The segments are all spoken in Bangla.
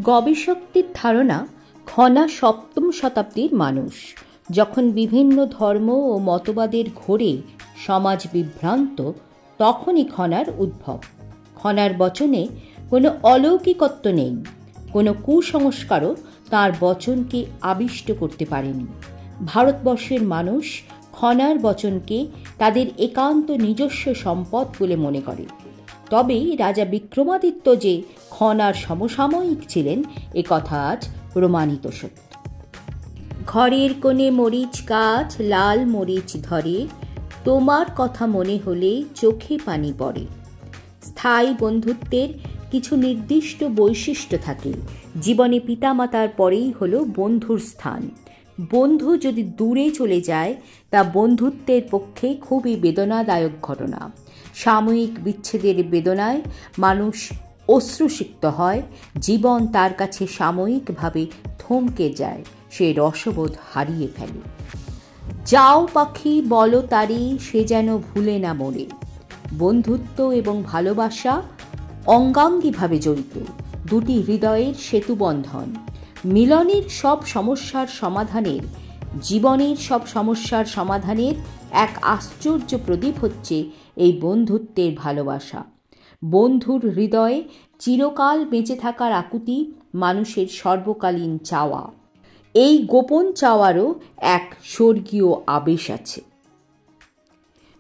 গবেষকদের ধারণা, খনা সপ্তম শতাব্দীর মানুষ। যখন বিভিন্ন ধর্ম ও মতবাদের ঘোরে সমাজ বিভ্রান্ত, তখনই খনার উদ্ভব। খনার বচনে কোনো অলৌকিকত্ব নেই, কোনো কুসংস্কারও তাঁর বচনকে আবিষ্ট করতে পারেনি। ভারতবর্ষের মানুষ খনার বচনকে তাদের একান্ত নিজস্ব সম্পদ বলে মনে করে। তবে রাজা বিক্রমাদিত্য যে খনার সমসাময়িক ছিলেন, এ কথা আজ প্রমাণিত সত্য। ঘরের কোণে মরিচ গাছ লাল মরিচ ধরে, তোমার কথা মনে হলে চোখে পানি পড়ে। স্থায়ী বন্ধুত্বের কিছু নির্দিষ্ট বৈশিষ্ট্য থাকে। জীবনে পিতামাতার পরেই হলো বন্ধুর স্থান। বন্ধু যদি দূরে চলে যায়, তা বন্ধুত্বের পক্ষে খুবই বেদনাদায়ক ঘটনা। সাময়িক বিচ্ছেদের বেদনায় মানুষ অশ্রুসিক্ত হয়। জীবন তার কাছে সাময়িকভাবে থমকে যায়, সে রসবোধ হারিয়ে ফেলে। যাও পাখি বলো তারি, সে যেন ভুলে না মরে। বন্ধুত্ব এবং ভালোবাসা অঙ্গাঙ্গিভাবে জড়িত, দুটি হৃদয়ের সেতুবন্ধন। মিলনের সব সমস্যার সমাধানের, জীবনের সব সমস্যার সমাধানের এক আশ্চর্য প্রদীপ হচ্ছে এই বন্ধুত্বের ভালোবাসা। বন্ধুর হৃদয়ে চিরকাল বেঁচে থাকার আকুতি মানুষের সর্বকালীন চাওয়া। এই গোপন চাওয়ারও এক স্বর্গীয় আবেশ আছে।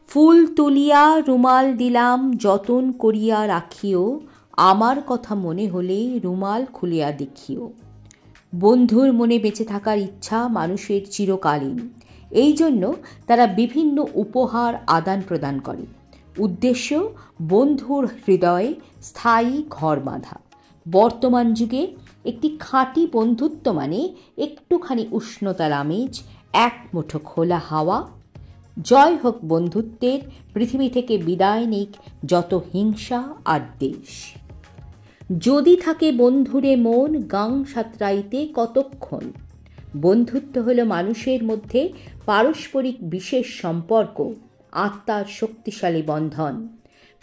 ফুল তুলিয়া রুমাল দিলাম, যতন করিয়া রাখিও, আমার কথা মনে হলে রুমাল খুলিয়া দেখিও। বন্ধুর মনে বেঁচে থাকার ইচ্ছা মানুষের চিরকালীন। এই জন্য তারা বিভিন্ন উপহার আদান প্রদান করে। উদ্দেশ্য বন্ধুর হৃদয়ে স্থায়ী ঘর বাঁধা। বর্তমান যুগে একটি খাঁটি বন্ধুত্ব মানে একটুখানি উষ্ণতার আমেজ, এক মুঠো খোলা হাওয়া। জয় হোক বন্ধুত্বের, পৃথিবী থেকে বিদায় নিক যত হিংসা আর দেশ। যদি থাকে বন্ধুরে মন, গাং সাঁতরাইতে কতক্ষণ। বন্ধুত্ব হলো মানুষের মধ্যে পারস্পরিক বিশেষ সম্পর্ক, আত্মার শক্তিশালী বন্ধন।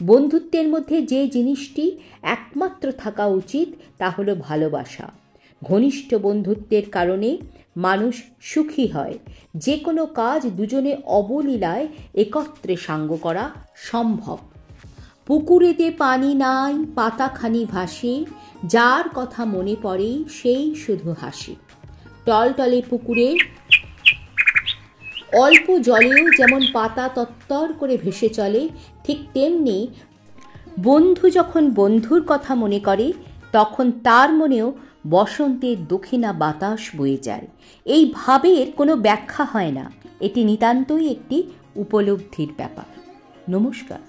বন্ধুত্বের মধ্যে যে জিনিসটি একমাত্র থাকা উচিত, তা হলো ভালোবাসা। ঘনিষ্ঠ বন্ধুত্বের কারণে মানুষ সুখী হয়। যে কোনো কাজ দুজনে অবলীলায় একত্রে সাঙ্গ করা সম্ভব। পুকুরেতে পানি নাই, পাতাখানি ভাসে, যার কথা মনে পড়ে সেই শুধু হাসে। টলটলে পুকুরে অল্প জলেও যেমন পাতা তত্তর করে ভেসে চলে, ঠিক তেমনি বন্ধু যখন বন্ধুর কথা মনে করে, তখন তার মনেও বসন্তের দক্ষিণা বাতাস বয়ে যায়। এই ভাবের কোনো ব্যাখ্যা হয় না, এটি নিতান্তই একটি উপলব্ধির ব্যাপার। নমস্কার।